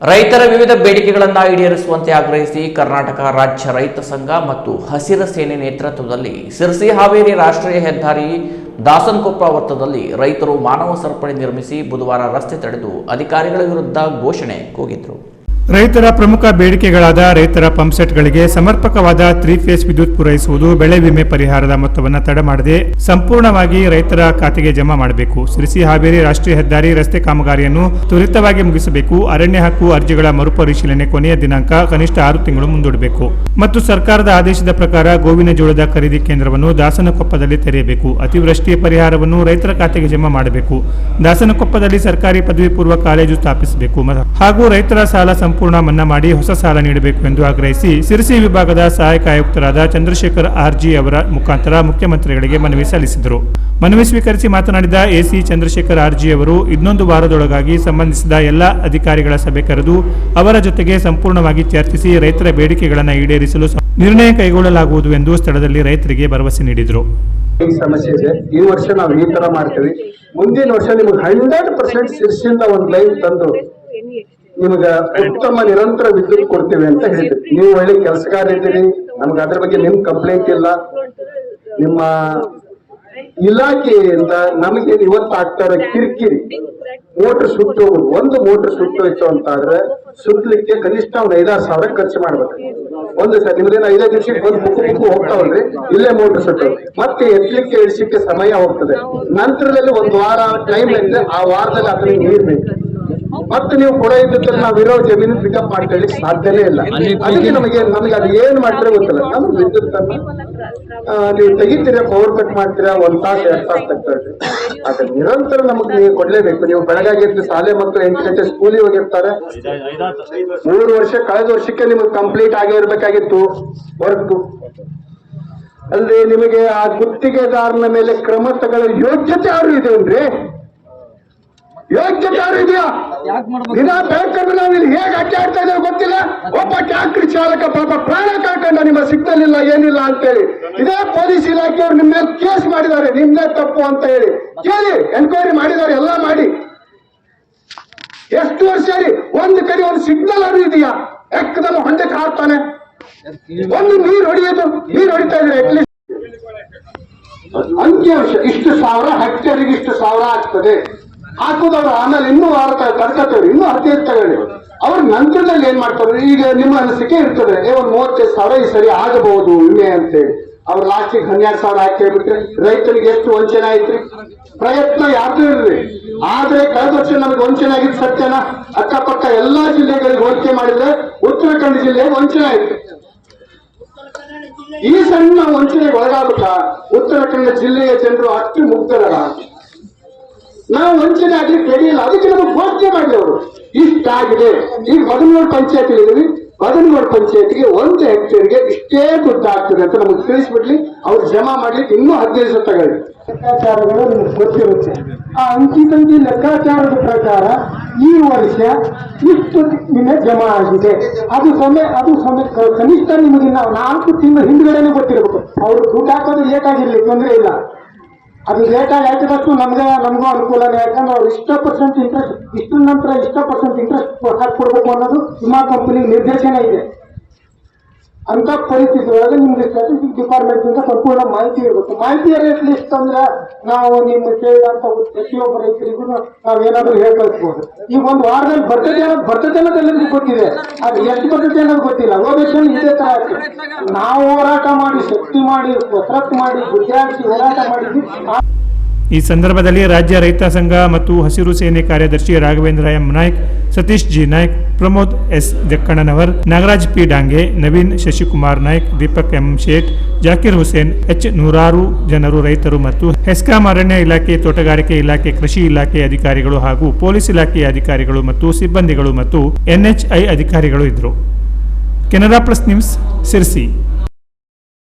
ರೈತರ ವಿವಿಧ ಬೇಡಿಕೆಗಳನ್ನು ಈಡೇರಿಸುವಂತೆ ಆಗ್ರಹಿಸಿ ಕರ್ನಾಟಕ ರಾಜ್ಯ ರೈತ ಸಂಘ ಮತ್ತು ಹಸಿರು ಸೇನೆ ನೇತೃತ್ವದಲ್ಲಿ ಶಿರಸಿ ಹಾವೇರಿ ರಾಷ್ಟ್ರೀಯ ಹೆದ್ದಾರಿ ದಾಸನಕೊಪ್ಪ ವೃತ್ತದಲ್ಲಿ ರೈತರು ಮಾನವ ಸರಪಳಿ ನಿರ್ಮಿಸಿ ಬುಧವಾರ ರಸ್ತೆ ತಡೆದು ಅಧಿಕಾರಿಗಳ ವಿರುದ್ಧ ಘೋಷಣೆ ಕೂಗಿದರು. ರೈತರ ಪ್ರಮುಖ ಬೇಡಿಕೆಗಳಾದ ರೈತರ ಪಂಪ್ಸೆಟ್ಗಳಿಗೆ ಸಮರ್ಪಕವಾದ 3 ಫೇಸ್ ವಿದ್ಯುತ್ ಪೂರೈಸುವುದು, ಬೆಳೆ ವಿಮೆ ಪರಿಹಾರದ ಮೊತ್ತವನ್ನು ತಡೆ ಮಾಡದೆ ಸಂಪೂರ್ಣವಾಗಿ ರೈತರ ಖಾತೆಗೆ ಜಮಾ ಮಾಡಬೇಕು, ಶಿರಸಿ ಹಾವೇರಿ ರಾಷ್ಟ್ರೀಯ ಹೆದ್ದಾರಿ ರಸ್ತೆ ಕಾಮಗಾರಿಯನ್ನು ತ್ವರಿತವಾಗಿ ಮುಗಿಸಬೇಕು, ಅರಣ್ಯ ಹಕ್ಕು ಅರ್ಜಿಗಳ ಮರುಪರಿಶೀಲನೆ ಕೊನೆಯ ದಿನಾಂಕ ಕನಿಷ್ಠ 6 ತಿಂಗಳು ಮುಂದೂಡಬೇಕು ಮತ್ತು ಸರ್ಕಾರದ ಆದೇಶದ ಪ್ರಕಾರ ಗೋವಿನ ಜೋಳದ ಖರೀದಿ ಕೇಂದ್ರವನ್ನು ದಾಸನಕೊಪ್ಪದಲ್ಲಿ ತೆರೆಯಬೇಕು, ಅತಿವೃಷ್ಟಿಯ ಪರಿಹಾರವನ್ನು ರೈತರ ಖಾತೆಗೆ ಜಮಾ ಮಾಡಬೇಕು, ದಾಸನಕೊಪ್ಪದಲ್ಲಿ ಸರ್ಕಾರಿ ಪದವಿ ಪೂರ್ವ ಕಾಲೇಜು ಸ್ಥಾಪಿಸಬೇಕು ಹಾಗೂ ರೈತರ ಸಾಲ ಸಂಪೂರ್ಣ ಮನ್ನಾ ಮಾಡಿ ಹೊಸ ಸಾಲ ನೀಡಬೇಕು ಎಂದು ಆಗ್ರಹಿಸಿ ಶಿರಸಿ ವಿಭಾಗದ ಸಹಾಯಕ ಆಯುಕ್ತರಾದ ಚಂದ್ರಶೇಖರ್ ಆರ್ಜಿ ಅವರ ಮುಖಾಂತರ ಮುಖ್ಯಮಂತ್ರಿಗಳಿಗೆ ಮನವಿ ಸಲ್ಲಿಸಿದರು. ಮನವಿ ಸ್ವೀಕರಿಸಿ ಮಾತನಾಡಿದ ಎಸಿ ಚಂದ್ರಶೇಖರ್ ಆರ್ಜಿ ಅವರು ಇನ್ನೊಂದು ವಾರದೊಳಗಾಗಿ ಸಂಬಂಧಿಸಿದ ಎಲ್ಲ ಅಧಿಕಾರಿಗಳ ಸಭೆ ಕರೆದು ಅವರ ಜೊತೆಗೆ ಸಂಪೂರ್ಣವಾಗಿ ಚರ್ಚಿಸಿ ರೈತರ ಬೇಡಿಕೆಗಳನ್ನು ಈಡೇರಿಸಲು ನಿರ್ಣಯ ಕೈಗೊಳ್ಳಲಾಗುವುದು ಎಂದು ಸ್ಥಳದಲ್ಲಿ ರೈತರಿಗೆ ಭರವಸೆ ನೀಡಿದರು. ಸಮಸ್ಯೆ ಇದೆ, ಈ ವರ್ಷ ನಾವು ಈ ತರ ಮಾಡ್ತೀವಿ, ಮುಂದಿನ ವರ್ಷ ನಿಮಗೆ 100% ಶಿರಸಿಯಿಂದ ಒಂದು ಲೈನ್ ತಂದು ನಿಮಗೆ ಉತ್ತಮ ನಿರಂತರ ವಿದ್ಯುತ್ ಕೊಡ್ತೀವಿ ಅಂತ ಹೇಳಿದ್ರಿ. ನೀವು ಒಳ್ಳೆ ಕೆಲಸಗಾರ ಇದ್ದೀರಿ, ನಮ್ಗೆ ಅದ್ರ ಬಗ್ಗೆ ನಿಮ್ ಕಂಪ್ಲೇಂಟ್ ಇಲ್ಲ. ನಿಮ್ಮ ಇಲಾಖೆಯಿಂದ ನಮಗೆ ಇವತ್ತು ಆಗ್ತಾ ಇರೋ ಕಿರಿಕಿರಿ, ಮೋಟರ್ ಸುಟ್ಟು ಹೋಗುದು, ಒಂದು ಮೋಟರ್ ಸುಟ್ಟು ಹೋಯ್ತು ಅಂತ ಆದ್ರೆ ಸುತ್ತಲಿಕ್ಕೆ ಕನಿಷ್ಠ ಒಂದು 5-6 ಸಾವಿರ ಖರ್ಚು ಮಾಡ್ಬೇಕು. ಒಂದು ಸರ್ ನಿಮ್ದೇನು 5 ನಿಮಿಷಕ್ಕೆ ಒಂದು ಬುಕ್ಕು ಹೋಗ್ತಾವಲ್ರಿ, ಇಲ್ಲೇ ಮೋಟರ್ ಸುಟ್ಟು ಮತ್ತೆ ಎತ್ತಲಿಕ್ಕೆ ಇಳಿಸಲಿಕ್ಕೆ ಸಮಯ ಹೋಗ್ತದೆ. ನಂತರದಲ್ಲಿ ಒಂದು ವಾರ ಟೈಮ್ ಇದೆ, ಆ ವಾರದಲ್ಲಿ ಅದನ್ನ ನೀರ್ ಬೇಕು. ಮತ್ತೆ ನೀವು ಕೊಡ ಇದ್ದಲ್ಲಿ ನಾವು ಇರೋ ಜಮೀನು ಪಿಕಪ್ ಮಾಡ್ಕೊಳ್ಳಿ ಸಾಧ್ಯನೇ ಇಲ್ಲ. ಅದಕ್ಕೆ ನಮಗೆ ಅದು ಏನ್ ಮಾಡ್ತೀರಾ ಗೊತ್ತಿಲ್ಲ. ನಮ್ಗೆ ವಿದ್ಯುತ್ ನೀವು ತೆಗಿತೀರಾ, ಪವರ್ ಕಟ್ ಮಾಡ್ತೀರಾ, 1 ತಾಸು 2 ತಾಸು ತೆಗ್ತಾರೆ. ಅದ್ರ ನಿರಂತರ ನಮಗೆ ನೀವು ಕೊಡ್ಲೇಬೇಕು. ನೀವು ಬೆಳಗಾಗಿದ್ದು ಶಾಲೆ ಮಕ್ಕಳು 8 ಗಂಟೆ ಸ್ಕೂಲಿಗೆ ಹೋಗಿರ್ತಾರೆ. 3 ವರ್ಷ ಕಳೆದ ವರ್ಷಕ್ಕೆ ನಿಮಗೆ ಕಂಪ್ಲೀಟ್ ಆಗೇ ಇರ್ಬೇಕಾಗಿತ್ತು ವರ್ಕ್. ಅಂದ್ರೆ ನಿಮಗೆ ಆ ಗುತ್ತಿಗೆದಾರನ ಮೇಲೆ ಕ್ರಮ ತಗೊಳ್ಳೋ ಯೋಗ್ಯತೆ ಯಾರು ಇದೆಯನ್ರಿ? ಯೋಗ್ಯತೆ ಯಾರು ಇದೆಯಾ? ದಿನ ಬ್ಯಾಂಕ್ ನಾವು ಇಲ್ಲಿ ಹೇಗೆ ಅಡ್ಡಿ ಆಡ್ತಾ ಇದ್ದೇವೆ ಗೊತ್ತಿಲ್ಲ. ಒಬ್ಬ ಟ್ಯಾಕ್ಟ್ರಿ ಚಾಲಕ ಪಾಪ ಪ್ರಾಣ ಕಳ್ಕೊಂಡ, ನಿಮ್ಮ ಸಿಗ್ನಲ್ ಏನಿಲ್ಲ ಅಂತೇಳಿ ಇದೇ ಪೊಲೀಸ್ ಇಲಾಖೆಯವರು ನಿಮ್ಮ ಮೇಲೆ ಕೇಸ್ ಮಾಡಿದ್ದಾರೆ, ನಿಮ್ದೇ ತಪ್ಪು ಅಂತ ಹೇಳಿ ಕೇಳಿ ಎನ್ಕ್ವೈರಿ ಮಾಡಿದ್ದಾರೆ. ಎಲ್ಲ ಮಾಡಿ ಎಷ್ಟು ವರ್ಷ ಒಂದು ಕಡೆ ಒಂದು ಸಿಗ್ನಲ್ ಅವರು ಇದೆಯಾ? ಎಕ್ಕದಲ್ಲಿ ಹೊಂಡಕ್ಕೆ ಹಾಕ್ತಾನೆ, ಒಂದು ನೀರು ಹೊಡಿತಾ ಇದ್ರೆ ಅಟ್ಲೀಸ್ಟ್ ಅಂಕಿಅಂಶ ಇಷ್ಟು ಸಾವಿರ ಹೆಕ್ಟೇರಿಗೆ ಇಷ್ಟು ಸಾವಿರ ಆಗ್ತದೆ ಹಾಕುದವ್ರು. ಆಮೇಲೆ ಇನ್ನೂ ವಾರ ತಡ್ಕತ್ತವ್ರು, ಇನ್ನೂ 15 ತಗೊಳ್ಳಿ. ಅವ್ರ ನಂತರದಲ್ಲಿ ಏನ್ ಮಾಡ್ತಾರೆ? ಈಗ ನಿಮ್ಮ ಅನಿಸಿಕೆ ಇರ್ತದೆ, ಒಂದು 35 ಸಾವಿರ ಈ ಸರಿ ಆಗಬಹುದು ವಿಮೆ ಅಂತೇಳಿ. ಅವ್ರು ಲಾಸ್ಟಿಗೆ 12 ಸಾವಿರ ಹಾಕಿ ಹೇಳ್ಬಿಟ್ರೆ ರೈತರಿಗೆ ಎಷ್ಟು ವಂಚನೆ ಆಯ್ತ್ರಿ? ಪ್ರಯತ್ನ ಯಾರ್ದು ಇರ್ರಿ. ಆದ್ರೆ ಕಳೆದ ವರ್ಷ ನಮಗೆ ವಂಚನೆ ಆಗಿದ್ದು ಸತ್ಯನ? ಅಕ್ಕಪಕ್ಕ ಎಲ್ಲಾ ಜಿಲ್ಲೆಗಳಿಗೆ ಹೋಲಿಕೆ ಮಾಡಿದ್ರೆ ಉತ್ತರಾಖಂಡ ಜಿಲ್ಲೆಗೆ ವಂಚನೆ ಆಯ್ತು. ಈ ಸಣ್ಣ ವಂಚನೆಗೆ ಒಳಗಾಗುತ್ತಾ ಉತ್ತರಾಖಂಡ ಜಿಲ್ಲೆಯ ಜನರು ಅಷ್ಟು ಮುಗ್ಧರಲ್ಲ. ನಾವು ವಂಚನೆ ಆಗ್ಲಿಕ್ಕೆ ರೆಡಿಯಿಲ್ಲ. ಅದಕ್ಕೆ ನಮಗೆ ಘೋಷಣೆ ಮಾಡಿದ್ರು ಅವರು, ಇಷ್ಟಾಗಿದೆ. ಈಗ 13 ಪಂಚಾಯತ್ ಇದ್ದೀವಿ, 13 ಪಂಚಾಯತ್ಗೆ 1 ಹೆಕ್ಟೇರ್ಗೆ ಇಷ್ಟೇ ದುಡ್ಡು ಆಗ್ತದೆ ಅಂತ ನಮಗೆ ತಿಳಿಸ್ಬಿಡ್ಲಿ. ಅವ್ರು ಜಮಾ ಮಾಡ್ಲಿಕ್ಕೆ ಇನ್ನೂ 15 ದಿವಸ ತಗೊಳ್ಳಿ. ಲೆಕ್ಕಾಚಾರಗಳು ನಿಮ್ಗೆ ಗೊತ್ತಿರುತ್ತೆ. ಆ ಅಂಕಿ ಲೆಕ್ಕಾಚಾರದ ಪ್ರಕಾರ ಈ ವರ್ಷ ಇಷ್ಟು ವಿಮೆ ಜಮಾ ಆಗಿದೆ. ಅದು ಕನಿಷ್ಠ ನಿಮಗೆ ನಾವು 4 ತಿಂಗಳ ಹಿಂದ್ಗಡೆನೆ ಗೊತ್ತಿರಬೇಕು. ಅವ್ರು ದುಡ್ಡು ಹಾಕೋದು ಲೇಟ್ ಆಗಿರ್ಲಿ, ತೊಂದರೆ ಇಲ್ಲ. ಅದು ಲೇಟಾಗಿ ಹಾಕಿದಷ್ಟು ನಮಗೂ ಅನುಕೂಲನೇ. ಯಾಕಂದ್ರೆ ಅವ್ರು 1% ಇಂಟ್ರೆಸ್ಟ್, ಇಷ್ಟು ನಂತರ 1% ಇಂಟ್ರೆಸ್ಟ್ ಹಾಕ್ಕೊಡ್ಬೇಕು ಅನ್ನೋದು ವಿಮಾ ಕಂಪನಿ ನಿರ್ದೇಶನ ಇದೆ. ಅಂತ ಪರಿಸ್ಥಿತಿ ಒಳಗೆ ನಿಮ್ಗೆ ಸ್ಟ್ಯಾಟಿಸ್ಟಿಕ್ ಡಿಪಾರ್ಟ್ಮೆಂಟ್ ಇಂದ ಸಂಪೂರ್ಣ ಮಾಹಿತಿ ಇರಬೇಕು. ಮಾಹಿತಿ ರೇಟ್ ಲಿಸ್ಟ್ ಅಂದ್ರೆ ನಾವು ನಿಮ್ಮ ಕೇಳಿದಂತ ಪ್ರತಿಯೊಬ್ಬ ರೈತರಿಗೂ ನಾವೇನಾದ್ರೂ ಹೇಳ್ಕಳಿಸ್ಬೋದು. ಈಗ ಒಂದು ವಾರದಲ್ಲಿ ಬರ್ತದೆ ಅನ್ನೋದು ಎಲ್ಲರಿಗೂ ಗೊತ್ತಿದೆ, ಅದು ಎಷ್ಟು ಬರ್ತದೆ ಅನ್ನೋದು ಗೊತ್ತಿಲ್ಲ. ಲೊಕೇಶನ್ ಇದೇ ತರ ಆಗ್ತದೆ. ನಾವು ಹೋರಾಟ ಮಾಡಿ, ಶಕ್ತಿ ಮಾಡಿ, ಕಸರತ್ತು ಮಾಡಿ, ವಿದ್ಯಾರ್ಥಿ ಹೋರಾಟ ಮಾಡಿದ್ವಿ. ಈ ಸಂದರ್ಭದಲ್ಲಿ ರಾಜ್ಯ ರೈತ ಸಂಘ ಮತ್ತು ಹಸಿರು ಸೇನೆ ಕಾರ್ಯದರ್ಶಿ Raghavendra M Naik, Satish G Naik, Pramod S Jakkannanavar, Nagaraj P Dange, Naveen Shashikumar Naik, Deepak M Shet, Zakir Hussain, ನೂರಾರು ಜನರು ರೈತರು ಮತ್ತು ಹೆಸ್ಕಾಂ ಅರಣ್ಯ ಇಲಾಖೆ, ತೋಟಗಾರಿಕೆ ಇಲಾಖೆ, ಕೃಷಿ ಇಲಾಖೆ ಅಧಿಕಾರಿಗಳು ಹಾಗೂ ಪೊಲೀಸ್ ಇಲಾಖೆಯ ಅಧಿಕಾರಿಗಳು ಮತ್ತು ಸಿಬ್ಬಂದಿಗಳು ಮತ್ತು NHI ಅಧಿಕಾರಿಗಳು ಇದ್ದರು. Canara plus news, Sirsi.